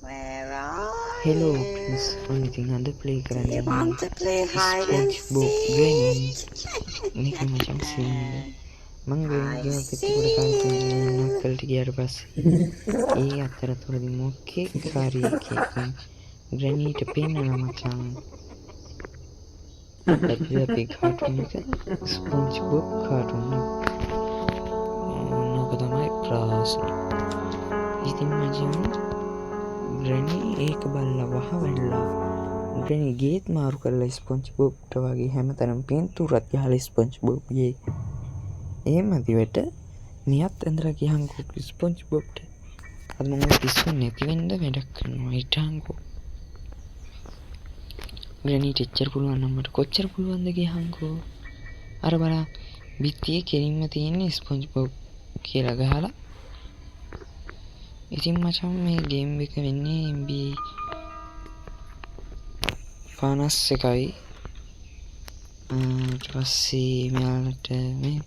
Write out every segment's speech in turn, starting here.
Where are Hello you? friends, anything ada play Do you කරන්නේ want to play hide and SpongeBob Granny seek? මේක මචං scene එක මං Granny I ගේ පෙට්ටියට කාලෙක see. නක්කලට ගියාට පස්සේ ඒ අතරතුරදී මොකෙක් හරි එකෙක් Grannyට පෙන්නලා මචං ඇදලා අපේ කාටුන් එක SpongeBob කාටුන් එක ඕක තමයි ප්‍රාසනේ ඉතින් මචං Granny ඒක බලලා වහ වැල්ලා Granny ගේත් මාරු කරලා SpongeBobට වගේ හැමතැනම පින්තූරත් ගහලා SpongeBob ගේ එහෙම දිවට නියත් ඇඳලා ගියන්කෝ SpongeBobට අද මම පිස්සු නැති වෙන්න වැඩක් කරනවා හිටන්කෝ Grannyට එච්චර පුළුවන් නම් මට කොච්චර පුළුවන්ද ගියන්කෝ අර බලන්න බිත්තියේ කෙලින්ම තියෙන SpongeBob කියලා ගහලා ඉතින් මචං මේ ගේම් එක වෙන්නේ MB 51යි ඊට පස්සේ මෙයාලට මේ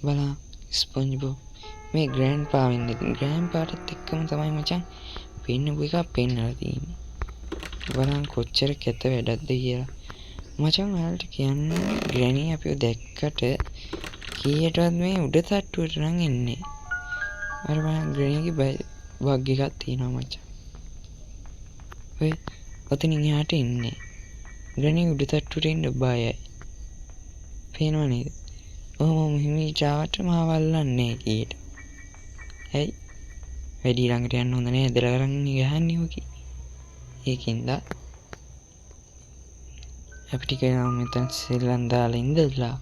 බලන්න SpongeBob මේ ග්‍රෑන්ඩ්පා වෙන්නේ ග්‍රෑන්ඩ්පාටත් එක්කම තමයි මචං පෙන්නපු එක පෙන්නලා තියෙන්නේ බලන්න කොච්චර කැත වැඩක්ද කියලා මචං ඔයාලට කියන්න Granny අපිව දැක්කට කීයටවත් මේ උඩ තට්ටුවට නම් එන්නේ අර බලන්න Granny ගේ බග් එකක් තියෙනවා මචං ඔය ඔතනින් එහාට ඉන්නේ Granny උඩ තට්ටුවට එන්න බයයි පේනව නේද ඔහොම හිමීට ආවට මාව අල්ලන්නේ කීයට ඇයි වැඩි ළඟට යන්න හොඳ නෑ ඇදලා අරන් ගහන්නේ ඔකි ඒකින්ද අපි ටික මෙතන සෙල්ලම් දාලා ඉඳලා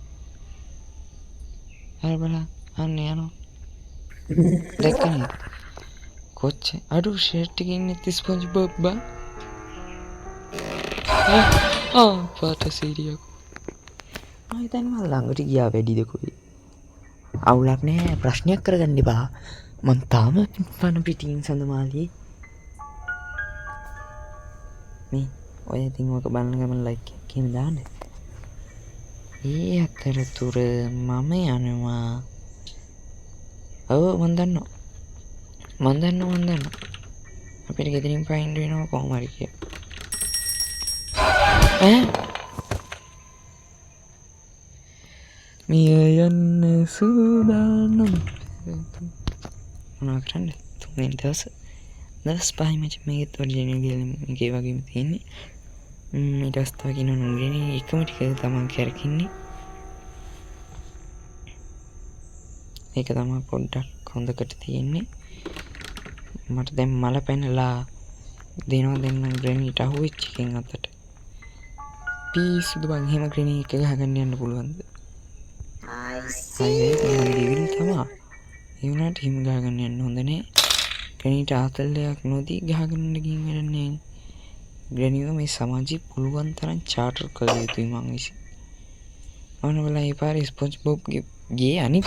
අර බලන්න අන්න යනවා දැක්කනේ කොච්චර අඩු ෂර්ට් එකේ ඉන්නේ SpongeBob බා පාට සීරියෝ මම හිතන්නේ මම ළඟට ගියා වැඩිද කොයි අවුලක් නෑ ප්‍රශ්නයක් කරගන්න එපා මං තාම පන පිටින් සඳමාලියේ මේ ඔය ඉතින් ඔක බලන ගමන් ලයික් එකක් කියන දාන්න ඒ අතරතුර මම යනවා ඔව් මන් දන්නවා අපිට ගෙදරින් පයින් වෙනවා කොහොම හරි කියලා මිය යන්න සූදානම් මොනවා කරන්නේ තුන්වෙනි දවස් පහයි මචං මේකත් ඔරිජිනල් ගේම් එකේ වගේම තියෙන්නේ ඊට පස්සේ තව කියනවා Granny එකම ටික තමයි කරකින්නේ ඒක තමයි පොඩ්ඩක් හොඳකට තියෙන්නේ මට දැන් මල පැනලා දෙනවා දෙන්න Grannyට අහුවෙච්ච එකෙන් අතට පිස්සුද බං එහෙම Granny එක ගහගන්න යන්න පුළුවන්ද I see. දෙවිල් තමයි ඒ වුණාට හිම ගහගන්න යන්න හොඳ නෑ Grannyට ආතල්ලයක් නොදී ගහගන්න ගින් වැඩන්නේ Grannyව මේ සමාජයේ පුළුවන් තරම් චාටර් කළ යුතුයි මං විසින් ඔන්න බලන්න ඒ පාරේ SpongeBob ගේ අනිත්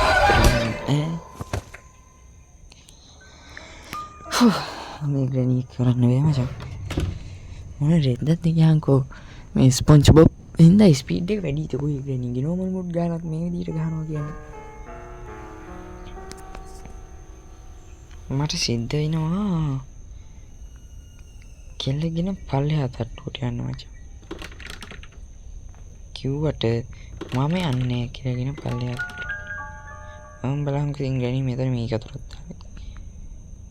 මේ Granny කරන්න බෑ මචං මොන රෙද්දක්ද ගියාන්කෝ මේ SpongeBob හින්දා ස්පීඩ් එක වැඩි තකොයි Granny ගේ normal mode ගානක් මේ විදිහට ගහනවා කියන්නේ මට සිද්ධ වෙනවා කෙල්ලගෙන පල්ලෙහා තට්ටුවට යන්න මචං කිව්වට මම යන්නේ කියලාගෙන පල්ලෙහා මම බලන්කෝ ඉතින් Granny මෙතන මේක අතරත්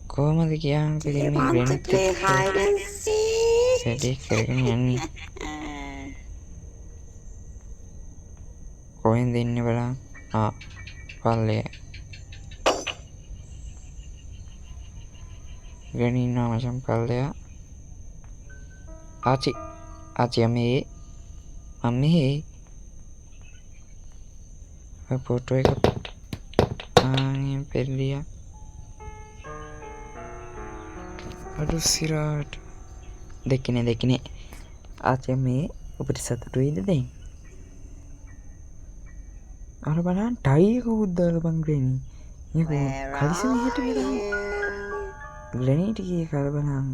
කොහමද කියන්කෝ Do you ඉතින් මේ want to Granny play hide and seek? වැඩේ කරගෙන යන්නේ කොහෙන්ද ඉන්නේ බලන්න පල්ලෙහා Granny ඉන්නවා මචං පල්ලෙහා ආචි අම්මේ ඔය ෆොටෝ එක පෙරලියා අඩු සිරාට දෙකිනේ ආචි අම්මේ ඔබට සතුටුයිද දැන් අර බලන්න ටයි එක උද්දාලා බං Granny මේක කලිසම හිට ගියා Granny ටිකේ කලබලම්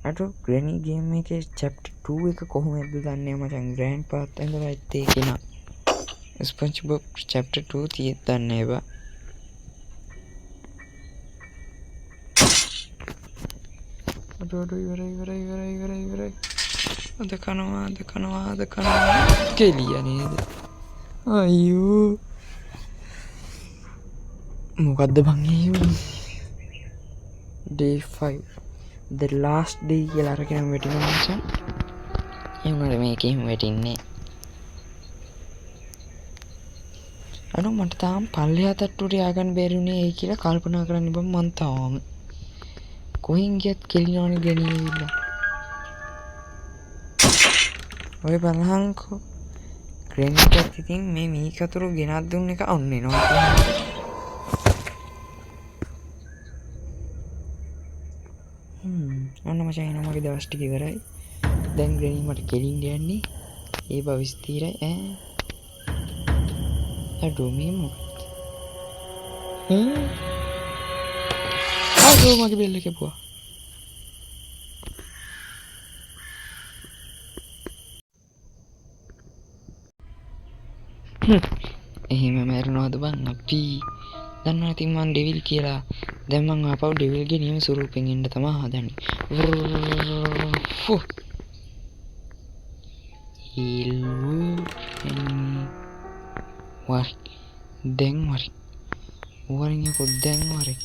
අර Granny ගේම් එකේ chapter 2 එක කොහොමද දන්නේ මචං grandpa ඇඳලා ඉත්තේ කෙනා SpongeBob chapter 2 තියෙත් දන්නේ බා ඉවරයි. අද කනවා කෙලිය නේද? අයියෝ. මොකද්ද බං ඒ? Day 5. The last day කියලා අරගෙන වැටෙනවා මචං. ඒ උනාට මේකෙම වැටින්නේ. අනු මට තාම පල්ලෙහා තට්ටුවට ය아가න්න බැරි වුණේ ඒ කියලා කල්පනා කරන්න බම් මං තාම. කොහෙන් ගියත් කෙලිනවනේ ගණීවිලා. ඔය බලහන්කෝ. ග්‍රැනිට් එකත් ඉතින් මේ මීකතුරු ගෙනත් දුන්න එක ඔන්න එනවා කියන්නේ. ඔන්න මචං එනවා මගේ දවස් ටික ඉවරයි. දැන් ග්‍රැනි මට කෙලින්න යන්නේ. ඒ බව ස්ථිරයි ඈ. අඩෝ මේ මොකක්ද? අඩෝ මගේ බෙල්ල කැපුවා. එහෙම මැරෙනවද බං අපි? දන්නවා ඉතින් මං ඩෙවිල් කියලා. දැන් මං ආපහු ඩෙවිල්ගේ නියම ස්වරූපෙන් එන්න තමයි හදන්නේ. දැන් වරින් යකෝ දැන් වරින්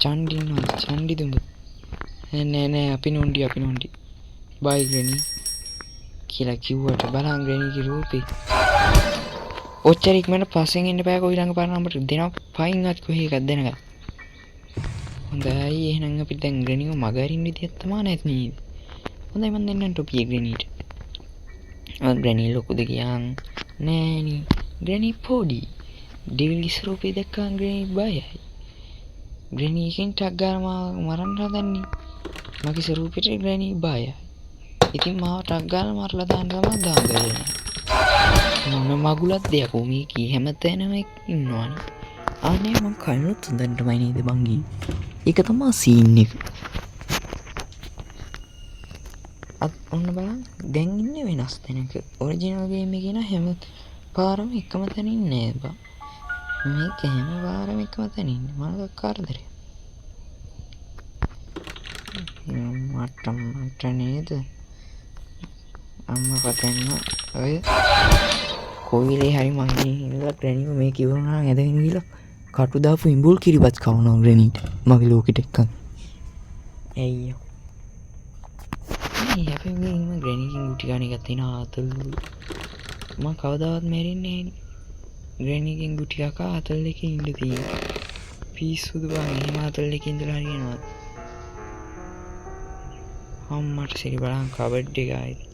චන්ඩි දුඹ නෑ අපි නොන්ඩි බයි ග්‍රැනි කියලා කිව්වට බලන් ග්‍රැනිගේ රූපේ ඔච්චර ඉක්මනට පස්සෙන් එන්න බෑ කොයි ළඟ පාර නම්බර් දෙනවා පයින් අත් කොහේ එකක් දෙනකම් හොඳයි එහෙනම් අපි දැන් ග්‍රැනිව මගහරින්න විදියක් තමයි නැත්නේ හොඳයි මම දෙන්නම් ටොපිය ග්‍රැනිට ග්‍රැනි ලොකුද කියන් නෑනේ ග්‍රැනි පොඩි ඩෙවිල් ස්වරූපේ දැක්කම ග්‍රැනි බයයි ග්‍රැනි එකෙන් ටක් ගාලා මරන්න හදන්නේ මගේ ස්වරූපෙට ග්‍රැනි බයයි ඉතින් මාව ටක් ගාලා මරලා දාන්න තමයි දාගන්නේ මොන මගුලක් දෙයක් මේ කී හැමතැනම ඉන්නවනේ අනේ මං කනොත් හොඳටමයි නේද බං ගියේ ඒක තමයි සීන් එක ඔන්න බලන්න දැන් ඉන්නේ වෙනස් තැනක ඔරිජිනල් ගේම් එකේ න හැම පාරම එකම තැන ඉන්නේ බං මේක හැම පාරම එකම තැන ඉන්නේ මම කරදරේ මට නේද අම්මා පතන්න ඔය කොවිලේ හරි මං ඉන්නලා ග්‍රැනිව මේ කිව්වනම් ඇදගෙන ගිහලා කටු දාපු ඉඹුල් කිරිබත් කවනවා ග්‍රැනිට මගේ ලෝකෙට එක්කන් අයියෝ මේ හැපෙන් ගේම ග්‍රැනිකින් ගුටි ගන්න එක තියෙන ආතල්ලු මම කවදාවත් මැරෙන්නේ නැහැ ග්‍රැනිකින් ගුටි කකා ආතල් එකේ ඉන්න තියෙන්නේ පිස්සුද බං එහෙම ආතල් එකේ ඉඳලා හරියනවද අම්මට සිරි බලන් කබඩ් එක ආයේ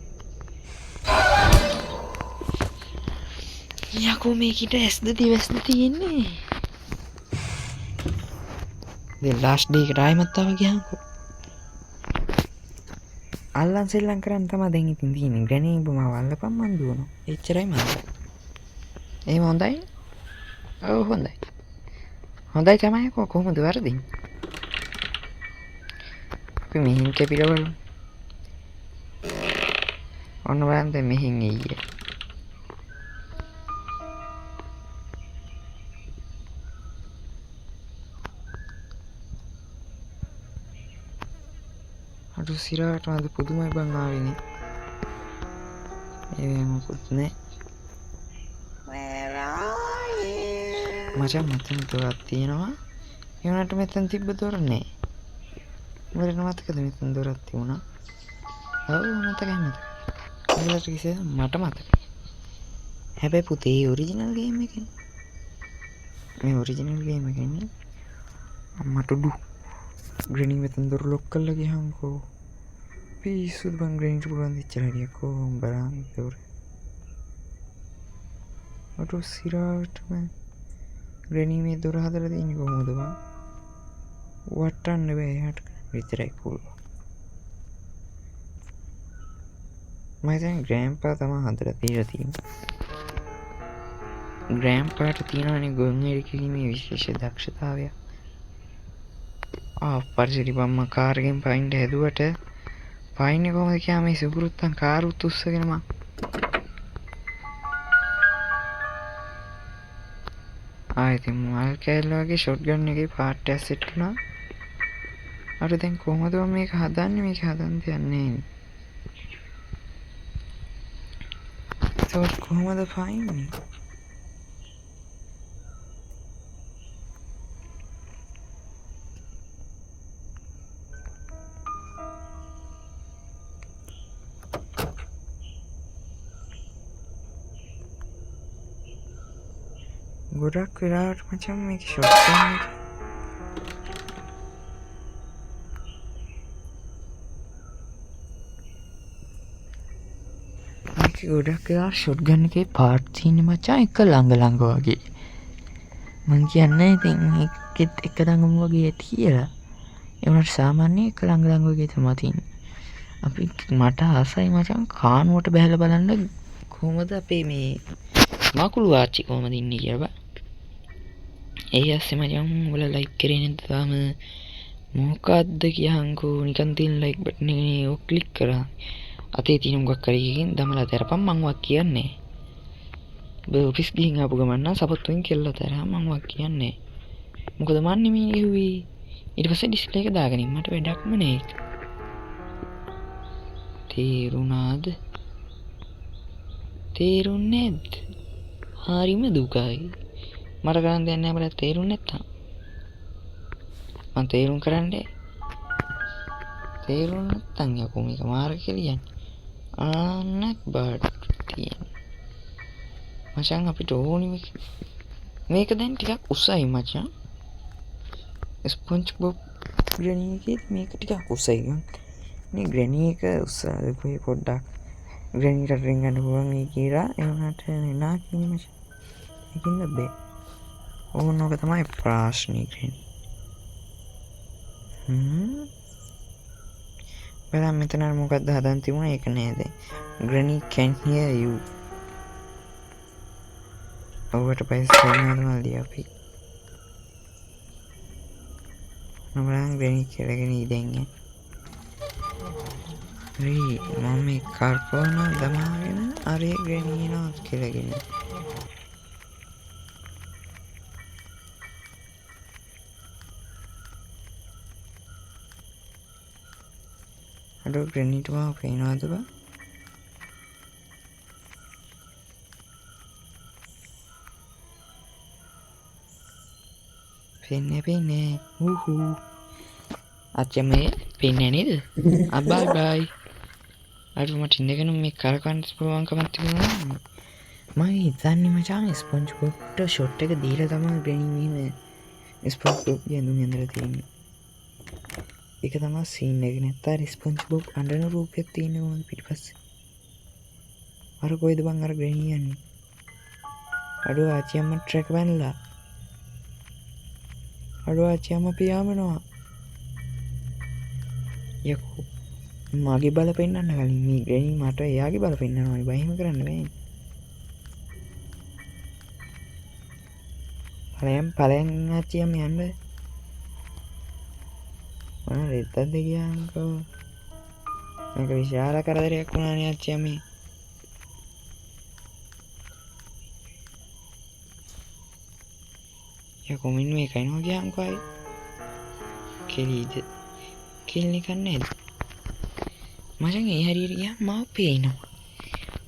යකෝ මේකිට ඇස්ද දිවස්ද තියෙන්නේ දැන් ලාස්ට් ඩේ එකට ආයෙමත් ආව ගියාන්කෝ අල්ලන් සෙල්ලම් කරන් තමයි දැන් ඉතින් තියෙන්නේ ග්‍රැනි බම වල්ලපන් මන් දුවනවා එච්චරයි මන්ද එහෙම හොඳයි ඔව් හොඳයි තමයි කොහොමද වරදින්නේ අපි මෙහින් කැපිලා බලමු ඔන්න බලන්න දැන් මෙහින් එయ్యේ අර සිරාට අද පුදුමයි බං ආවේනේ ඒ මොකුත් නෑ Where are you? මචං මෙතන දොරක් තියෙනවා ඒ වුණාට මෙතන තිබ්බ දොර නෑ මට මතකද මෙතන දොරක් තිබුණා ඔව් මතකයි ඒකට කිසිම මට මතකයි හැබැයි පුතේ ඔරිජිනල් ගේම් එකනේ මේ ඔරිජිනල් ගේම් එකනේ අම්මට ඩු ග්‍රැනි මෙතන දොර ලොක් කරලා ගියහන්කෝ පිස්සුද බං ග්‍රැනිට පුළුවන් දෙච්ච හරියකෝ බලන්න දොර අර සිරාටම ග්‍රැනි මේ දොර හදලා තියෙන්නේ කොහොමද බං වටන්න බෑ එහාට විතරයි පුළුවන් මම හිතන්නේ ග්‍රෑන්පා තමයි හදලා තියලා තියෙන්නේ ග්‍රෑන්පාට තියෙනවනේ ගොන් එරිකගේ විශේෂ දක්ෂතාවය පරිසරි බම්ම කාර් එකෙන් පයින්ට හැදුවට පයින්නේ කොහොමද කියලා මේ සුගුරුත්තන් කාර් උත් උස්සගෙන මං ආයෙත් මල් කෑල්ල වගේ ෂොට් ගන් එකේ පාර්ට් එක සෙට් වුණා අර දැන් කොහොමද මම මේක හදන්නේ? මේක හදන්න දෙයක් නැහැ. ඒක කොහොමද ෆයින්නේ? ගොඩක් වෙලාවට මචං මේක ෂොට් ගන්න එක ගොඩක් වෙලාවට ෂොට් ගන්න එකේ පාර්ට් තියෙන්නේ මචං එක ළඟ වගේ. මං කියන්නේ ඉතින් ඒකෙත් එක දඟම වගේ ඇති කියලා. ඒ වුණාට සාමාන්‍ය එක ළඟ වගේ තමයි තියෙන්නේ. අපි මට ආසයි මචං කානුවට බහැලා බලන්න කොහොමද අපේ මේ මකුළු ආච්චි කොහොමද ඉන්නේ කියලා බා. ඒ ඇස්සේ මචං උඹලා ලයික් කරේ නැද්ද තාම? මොකද්ද කියහන්කෝ නිකන් තියෙන ලයික් බටන් එකේ ඔක් ක්ලික් කරා. අතේ තියෙන මොකක් හරි එකකින් දමලා තරපම් මං වක් කියන්නේ. ඔබ ඔෆිස් ගිහින් ආපු ගමන් නම් සපත්තුවෙන් කෙල්ල තරහා මං වක් කියන්නේ. මොකද මන්නේ මේ කිව්වේ ඊට පස්සේ ඩිස්ප්ලේ එක දාගෙන ඉන්න මට වැඩක්ම නෑ. තේරුණාද? තේරුන්නේ නැද්ද? හරිම දුකයි. මට කරන්න දෙයක් නෑ බලන්න තේරුන්නේ නැත්තම්. මං තේරුම් කරන්නේ. තේරුම් නැත්තම් යකෝ මේක මාර්ග කියලා කියන්නේ. ආන්නක් බාඩ් තියෙන. මචං අපිට ඕනි මේක දැන් ටිකක් උසයි මචං. ස්පොන්ජ් බොබ් ග්‍රැනි එකේ මේක ටිකක් උසයි. මේ ග්‍රැනි එක උසයි කොයි පොඩ්ඩක් ග්‍රැනිට රින් ගන්න පුළුවන් මේ කියලා ඒ වුණාට නා කියන්නේ මචං. ඒකින්ද බෑ. ඕනෝක තමයි ප්‍රශ්නේ ග්‍රැනි. බලන්න මෙතන මොකක්ද හදන් තිබුණා ඒක නේද? Granny can hear you. ඔබට පයිසල් නෝමල්දි අපි. නබලන් Granny කියලාගෙන ඉඳන්නේ. හරි මම මේ කාර්පෝන දමාගෙන අරේ Granny නෝ කියලාගෙන. අඩෝ Granny ටම පේනවද බා? පෙන්නේ හූ අච්චා මේ පෙන්නේ නේද? බයි බයි අර මට ඉඳගෙන මේ කරකවන්න පුළුවන්කමක් තිබුණා මම හිතන්නේ මචං ස්පොන්ජ් බොබ්ට ෂොට් එක දීලා තමයි Granny මෙහෙම ස්පොන්ජ් බොබ් යඳුන් ඇඳලා තියෙන්නේ. ඒක තමයි සීන් එක. නැත්නම් ස්පොන්ජ් බොබ් අඬන රූපයක් තියෙනවා මොකද පිටිපස්සේ. අර කොයිද බං අර Granny යන්නේ? අඩෝ ආච්චි අම්මා ට්‍රැක් බැනලා. අඩෝ ආච්චි අම්මා පියාඹනවා. යකෝ මගේ බල පෙන්නන්න කලින් මේ Granny මට එයාගේ බල පෙන්නනවා. බයිම කරන්න බෑ. ඵලයන් ආච්චි අම්මා යන්න. මම රෙද්දක්ද කියන්කෝ. මේක විශාල කරදරයක් වුණානේ ආච්චි අම්මේ. යකෝ මින් මේ කයින්ව කියන්කෝ අය. කෙලීද? කෙල්ලි කන්නේ නැද්ද? මචං ඒ හරියට ගියාම මාව පේනවා.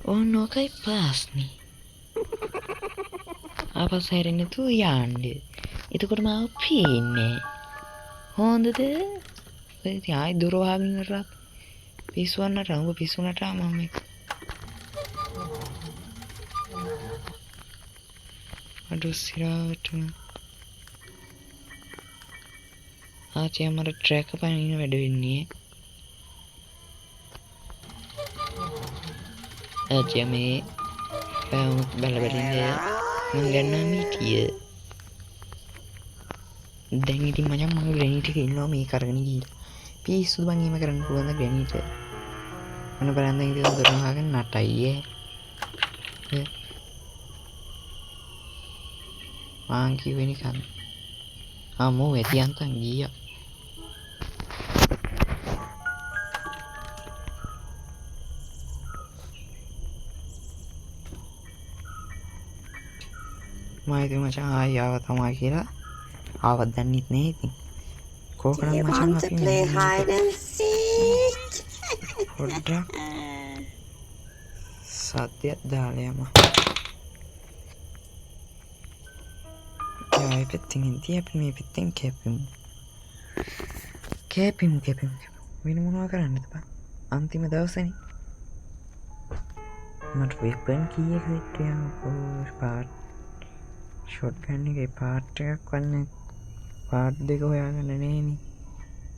ඕනෝකයි ප්‍රශ්නේ. ආපස් හැරෙන්න තු යන්නේ. එතකොට මාව පේන්නේ. හොඳද? ඉතින් ආයි දොර වහගෙන ඉන්නලා පිස්සුවන්නට උඹ පිස්සුනට මම අඩු සිරාවට ආච්චි අම්මට ට්‍රැක් පනින්න වැඩ වෙන්නේ. ආච්චි මේ බලබලින්නේ මං ගන්නා මීටිය. දැන් ඉතින් මචං මම Granny ටික ඉන්නවා මේ කරගෙන ගිහලා. පිස්සුද බං එහෙම කරන්න පුළුවන්ද Granny ට? මම බලන්න ඉතින් දොර වහගෙන නටයි ඈ. මං කිව්වේ නිකන්. මෝ ඇති අන්තන් ගියා. මම ඉතින් මචං ආයි ආව තමයි කියලා. ආවත් දන්නෙත් නෑ ඉතින්. කෝකනම් Do you මචං want to අපි play මෙන්න මේක hide and seek? පොඩ්ඩක් සද්දයක් දාලා යමු. ඒ පැත්තෙන් ඉඳී අපි මේ පැත්තෙන් කැපිමු. වෙන මොනවා කරන්නද බං? අන්තිම දවසනේ. මට වෙපන් කීයක හිටියම්කෝ පාට් ෂොට් ගන් එකේ පාට් එකක් වන්නේ පාට් දෙක හොයාගන්න නෑනේ.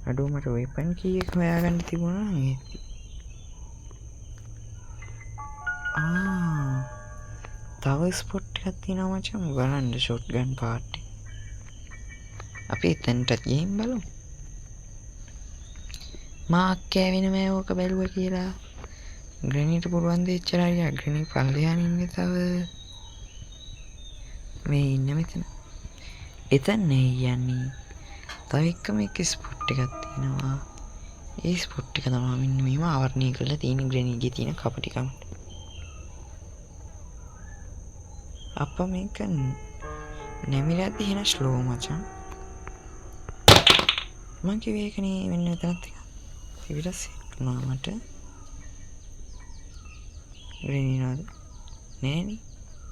අඩෝ මට වෙපන් කීයක හොයාගන්න තිබුණා නේද? තව ස්පොට් එකක් තියෙනවා මචං බලන්න ෂොට් ගන් පාට් එක. අපි එතනට ගිහින් බලමු. මාක් කෑවෙන මෑ ඕක බැලුවා කියලා. ග්‍රැනීට පුළුවන් ද එච්චරයි ග්‍රැනී පල්ලෙහාන් ඉන්නේ තව. මේ ඉන්න මෙතන. එතන නේ යන්නේ. තව එකම එක ස්පොට් එකක් තියෙනවා. ඒ ස්පොට් එක තමයි මෙන්න මේව ආවරණය කරලා තියෙන ග්‍රැනීගේ තියෙන කපටිකම. අප මේක නැමිලා තියෙන ස්ලෝ මචං. මං කිව්වේ ඒකනේ මෙන්න මෙතනත් එක. ඊට සෙට් වුණා මට. ග්‍රැනීනාද? නෑනේ.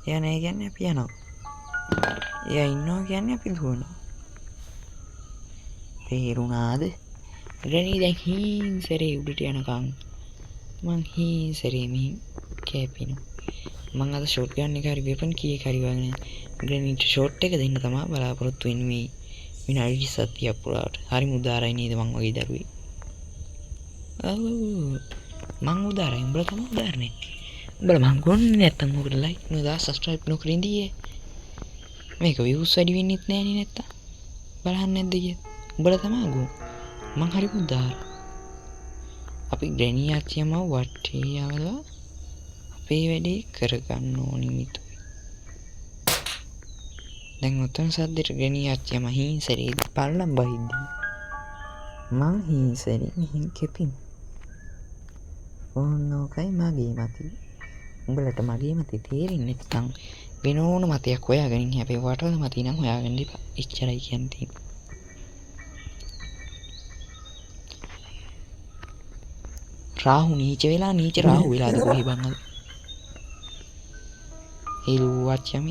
එයා නෑ කියන්නේ අපි යනවා. එයා ඉන්නවා කියන්නේ අපි දුවනවා. තේරුණාද? ග්‍රැනී දැන් හීන්සරේ උඩට යනකම් මං හීන්සරේ මෙහි කැපිනවා. මං අද ෂොට් ගන්න එක හරි වෙපන් කීයක හරි වගේ ග්‍රැනීට ෂොට් එක දෙන්න තමයි බලාපොරොත්තු වෙන්නේ මේ විනාඩි 20ක් පුරාට. හරිම උදාරයි නේද මං වගේ දරුවේ. මං උදාරයි උඹලා තමයි උදාරනේ. උඹලා මං ගොන්නේ නැත්තම් මොකද ලයික් නෝදා සබ්ස්ක්‍රයිබ් නොකර ඉඳී. මේක views වැඩි වෙන්නෙත් නෑනේ නැත්තම්. බලන්න නැද්ද කිය. උඹලා තමයි ගෝ. මං හරි උදාර. අපි ග්‍රැනී ආච්චියම වටේ යවලා අපේ වැඩේ කරගන්න ඕනි මිතු. දැන් උතන සද්දෙට ග්‍රැනී ආච්චියම හිංසරේ පල්ලම් බහිද්දි. මං හිංසරේ මෙහෙන් කෙපින්. ඕනෝකයි මගේ මතේ. උඹලට මගේ මතේ තේරෙන්නේ නැත්නම් වෙන ඕන මතයක් හොයාගනින්. හැබැයි වටවල මතේ නම් හොයාගන්න එපා. එච්චරයි කියන්නේ. රාහු නීච වෙලා නීච රාහු වෙලාද කොහේ බං අද? හෙලු ආච්චියම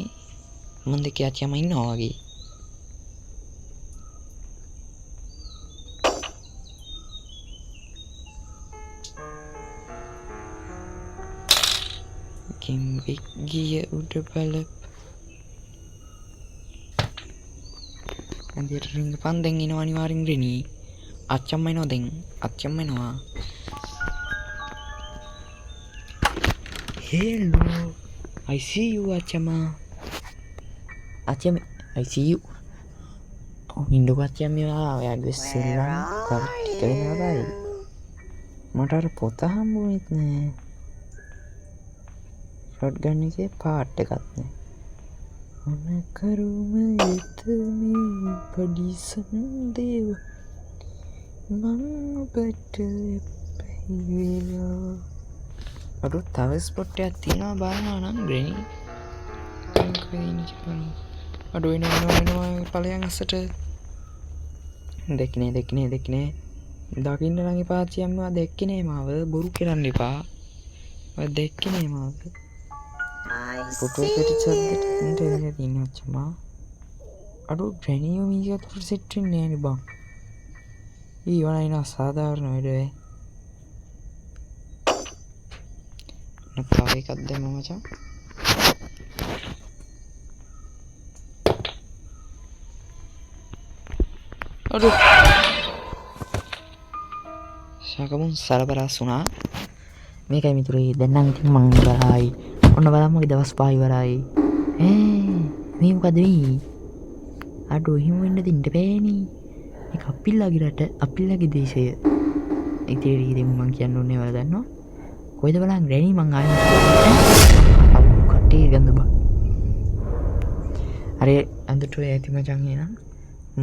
මන් දෙක ආච්චියම ඉන්නවා වගේ. කිම්බෙක් ගිය උඩ බල අන්දියට රින්ග පන් දැන් එනවා අනිවාර්යෙන් ග්‍රැනී. අච්චම්ම එනවා දැන්. අච්චම්ම එනවා. Hello, I see you, Achama. Achama, I see you. Oh, Indo Achama, ya gue selang. Kalian apa ya? Motor pota hambu itne. Shotgun ini part dekatnya. Mana karuma itu me padisan dewa. Mang bete pehila. අඩු තව spot එකක් තියෙනවා බලනවා නම් ග්‍රැනී. අඩු එනවා ඵලයන් අස්සට. දෙක්නේ. දකින්න නම් එපා චියම්මා දෙක්කේ නේ මාව බොරු කරන්න එපා. ඔය දෙක්කේ නේ මාව. ෆොටෝ පිටිසද්දට ඉන්න තියෙනවා චමා. අඩු ග්‍රැනී මීගත් සෙට් වෙන්නේ නෑනේ බං. ඊවනයින අසාධාරණ වැඩේ. තව එකක් දෙමු මචං. අඩු ශාකමුන් සරබරස් වුණා. මේකයි මිතුරේ දැන් නම් ඉතින් මං ඉවරයි. ඔන්න බලමු දවස් 5 ඉවරයි. මේ මොකද වෙයි? අඩු හිමු වෙන්න දෙන්න බෑනේ. මේක අපිල්ලාගේ රට අපිල්ලාගේ දේශය. ඉතින් ඉතින් මං කියන්න ඕනේ වල දන්නවා. කොයිද බලන් ග්‍රැනී මං ආයෙත් කට්ටිය ගඳ බා. අර අඳුට ඇති මචං එහෙනම්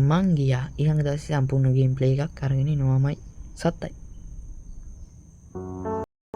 මං ගියා ඊළඟ දවසේ සම්පූර්ණ ගේම් ප්ලේ එකක් අරගෙන එනවාමයි. සත්තයි.